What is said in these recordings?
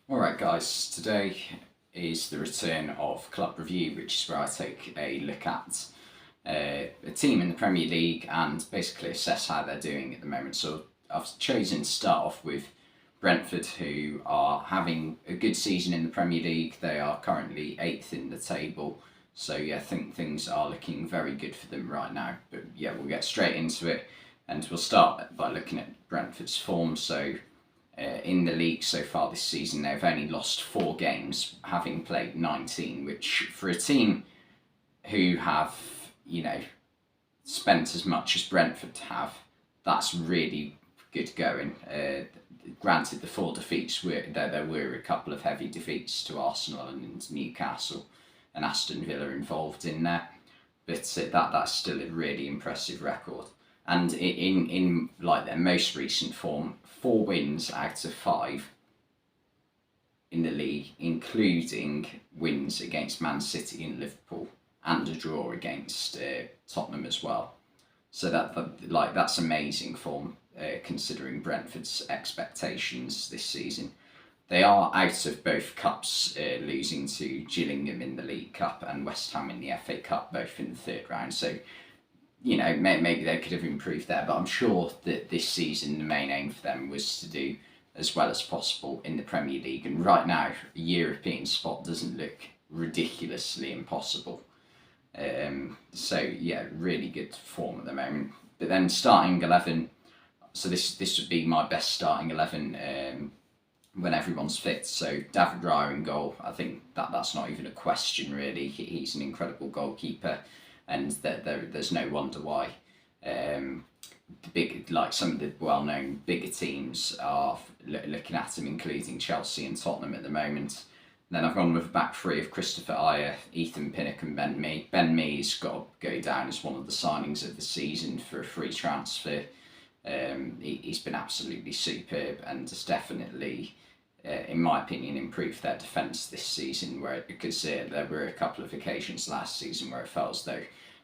Alright guys, today is the return of Club Review, which is where I take a look at a team in the Premier League and basically assess how they're doing at the moment. So I've chosen to start off with Brentford, who are having a good season in the Premier League. They are currently 8th in the table, so I think things are looking very good for them right now. But we'll get straight into it, and we'll start by looking at Brentford's form. So in the league so far this season, they've only lost 4 games, having played 19, which for a team who have, spent as much as Brentford have, that's really good going. Granted, the 4 defeats there were a couple of heavy defeats to Arsenal and Newcastle and Aston Villa involved in there, but that's still a really impressive record. And in like their most recent form, 4 wins out of 5 in the league, including wins against Man City and Liverpool, and a draw against Tottenham as well. So that's amazing form considering Brentford's expectations this season. They are out of both cups, losing to Gillingham in the League Cup and West Ham in the FA Cup, both in the third round. So maybe they could have improved there, but I'm sure that this season the main aim for them was to do as well as possible in the Premier League. And right now, a European spot doesn't look ridiculously impossible. Really good form at the moment. But then starting 11, so this would be my best starting 11 when everyone's fit. So David Raya in goal. I think that's not even a question really. He's an incredible goalkeeper, and there's no wonder why. Some of the well-known bigger teams are looking at him, including Chelsea and Tottenham at the moment. Then I've gone with a back three of Christopher Ajer, Ethan Pinnock and Ben Mee. Ben Mee's got to go down as one of the signings of the season for a free transfer. He's been absolutely superb and has definitely, in my opinion, improved their defence this season, because there were a couple of occasions last season where it felt as though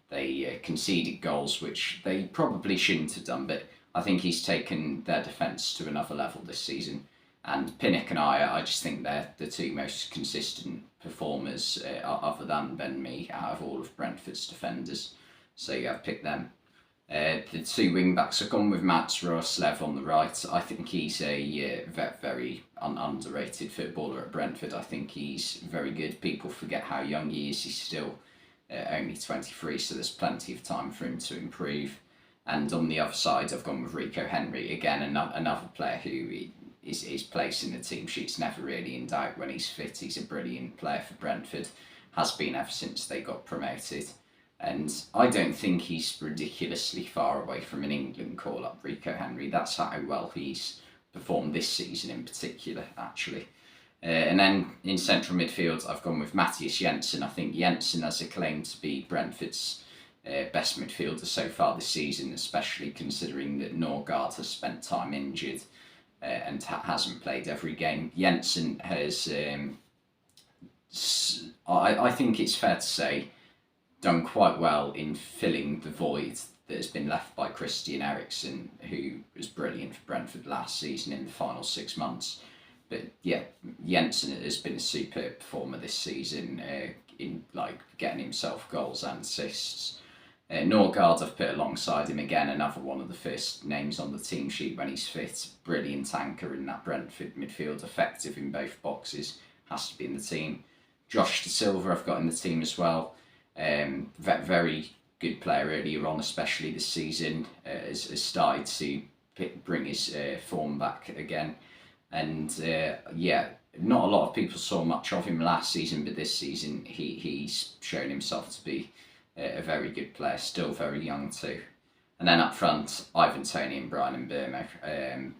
they conceded goals which they probably shouldn't have done, but I think he's taken their defence to another level this season. And Pinnock and I just think they're the 2 most consistent performers, other than Ben Mee, out of all of Brentford's defenders. So I've picked them. The 2 wing backs, I've gone with Mats Roerslev on the right. I think he's a very underrated footballer at Brentford. I think he's very good. People forget how young he is. He's still only 23, so there's plenty of time for him to improve. And on the other side, I've gone with Rico Henry, again another player who his place in the team sheet's never really in doubt when he's fit. He's a brilliant player for Brentford, has been ever since they got promoted. And I don't think he's ridiculously far away from an England call-up, Rico Henry. That's how well he's performed this season in particular, actually. And then in central midfield, I've gone with Matthias Jensen. I think Jensen has a claim to be Brentford's best midfielder so far this season, especially considering that Norgard has spent time injured and hasn't played every game. Jensen has, I think it's fair to say, done quite well in filling the void that has been left by Christian Eriksen, who was brilliant for Brentford last season in the final 6 months. But Jensen has been a superb performer this season, in getting himself goals and assists. Norgard I've put alongside him again, another one of the first names on the team sheet when he's fit. Brilliant anchor in that Brentford midfield, effective in both boxes, has to be in the team. Josh De Silva I've got in the team as well. Very good player earlier on, especially this season, has started to bring his form back again. And not a lot of people saw much of him last season, but this season he's shown himself to be a very good player, still very young too. And then up front, Ivan Toney and Brian Mbeumo.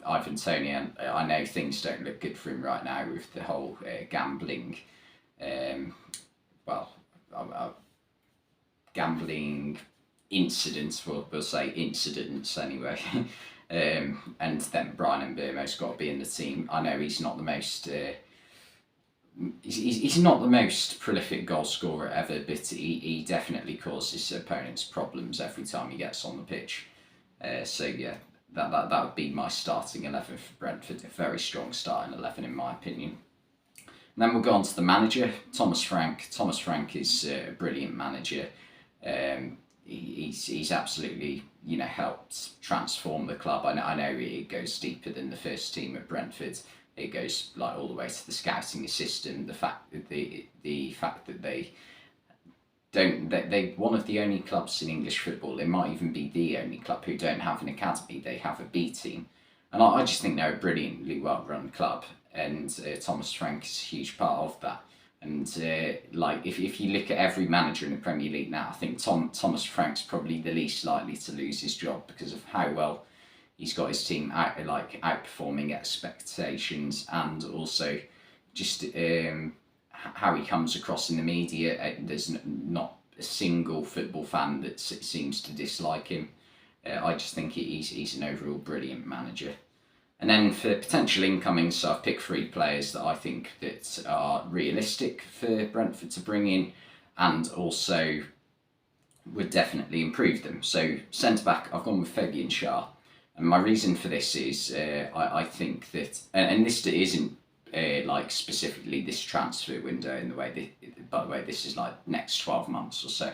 Ivan Toney, I know things don't look good for him right now with the whole gambling, gambling incidents, we'll say incidents anyway. And then Brian Mbeumo's got to be in the team. I know he's not the most he's not the most prolific goal scorer ever, but he definitely causes opponents problems every time he gets on the pitch. That would be my starting 11 for Brentford. A very strong starting 11 in my opinion. then we'll go on to the manager, Thomas Frank. Thomas Frank is a brilliant manager. He's absolutely, helped transform the club. I know it goes deeper than the first team at Brentford. It goes like all the way to the scouting system. The fact that the fact that they one of the only clubs in English football. They might even be the only club who don't have an academy. They have a B team, and I just think they're a brilliantly well run club. And Thomas Frank is a huge part of that. And if you look at every manager in the Premier League now, I think Thomas Frank's probably the least likely to lose his job because of how well he's got his team outperforming expectations, and also just how he comes across in the media. There's not a single football fan that seems to dislike him. I just think he's an overall brilliant manager. And then for potential incomings, so I've picked 3 players that I think that are realistic for Brentford to bring in, and also would definitely improve them. So centre back, I've gone with Fabian Schär, and my reason for this is I think that, and this isn't specifically this transfer window in the way that, by the way, this is like next 12 months or so.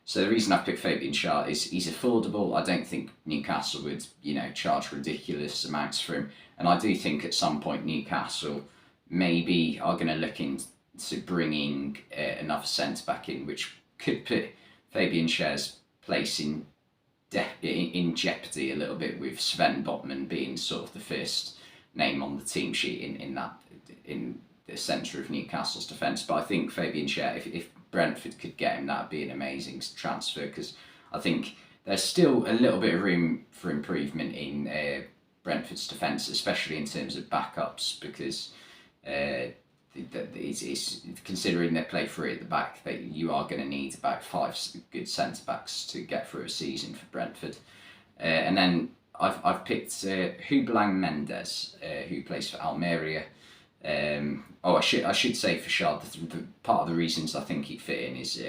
So the reason I picked Fabian Schär is he's affordable. I don't think Newcastle would, charge ridiculous amounts for him. And I do think at some point Newcastle maybe are going to look into bringing another centre-back in, which could put Fabian Schär's place in jeopardy a little bit, with Sven Botman being sort of the first name on the team sheet in the centre of Newcastle's defence. But I think Fabian Schär, if Brentford could get him, that'd be an amazing transfer, because I think there's still a little bit of room for improvement in Brentford's defence, especially in terms of backups, because it's considering they play 3 at the back, that you are going to need about 5 good centre backs to get through a season for Brentford. And then I've picked Hublang Mendes, who plays for Almeria. I should say for Schär, the part of the reasons I think he'd fit in is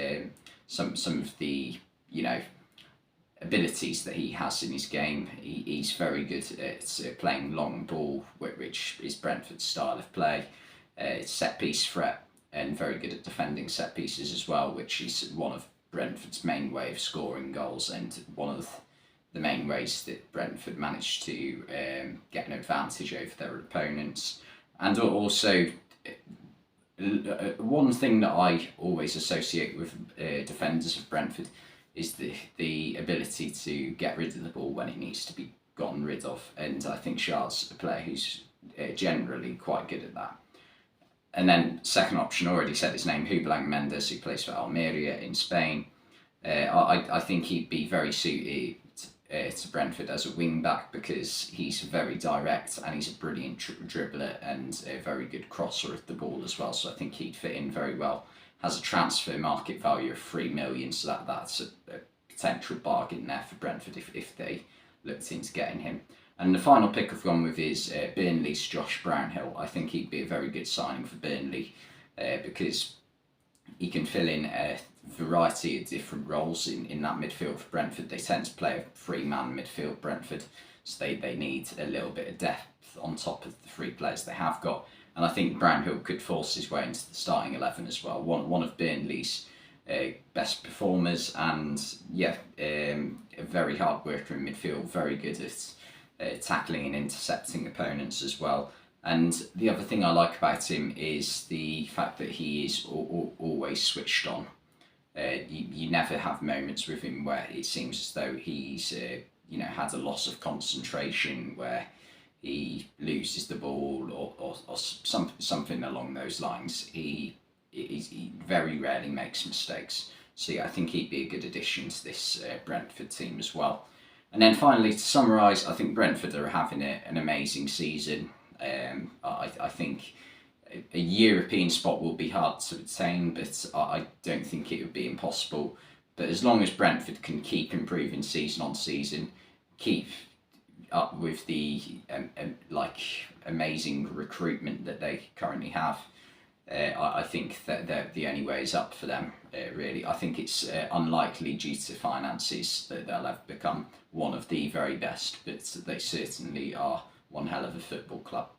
some of the abilities that he has in his game. He's very good at playing long ball, which is Brentford's style of play. It's set piece threat, and very good at defending set pieces as well, which is one of Brentford's main way of scoring goals, and one of the main ways that Brentford managed to get an advantage over their opponents. And also, one thing that I always associate with defenders of Brentford is the ability to get rid of the ball when it needs to be gotten rid of. And I think Schär's a player who's generally quite good at that. And then second option, already said his name, Hublang Mendes, who plays for Almeria in Spain. I think he'd be very suited to Brentford as a wing back, because he's very direct and he's a brilliant dribbler and a very good crosser of the ball as well. So I think he'd fit in very well. Has a transfer market value of 3 million, so that's a potential bargain there for Brentford if they looked into getting him. And the final pick I've gone with is Burnley's Josh Brownhill. I think he'd be a very good signing for Burnley because he can fill in a variety of different roles in that midfield for Brentford. They tend to play a 3-man midfield, Brentford, so they need a little bit of depth on top of the 3 players they have got. And I think Brownhill could force his way into the starting 11 as well. One of Burnley's best performers, and a very hard worker in midfield, very good at tackling and intercepting opponents as well. And the other thing I like about him is the fact that he is always switched on. You never have moments with him where it seems as though he's had a loss of concentration, where he loses the ball or something along those lines. He very rarely makes mistakes. So I think he'd be a good addition to this Brentford team as well. And then finally, to summarise, I think Brentford are having an amazing season. I think a European spot will be hard to attain, but I don't think it would be impossible. But as long as Brentford can keep improving season on season, keep up with the amazing recruitment that they currently have, I think that the only way is up for them, really. I think it's unlikely due to finances that they'll ever become one of the very best, but they certainly are one hell of a football club.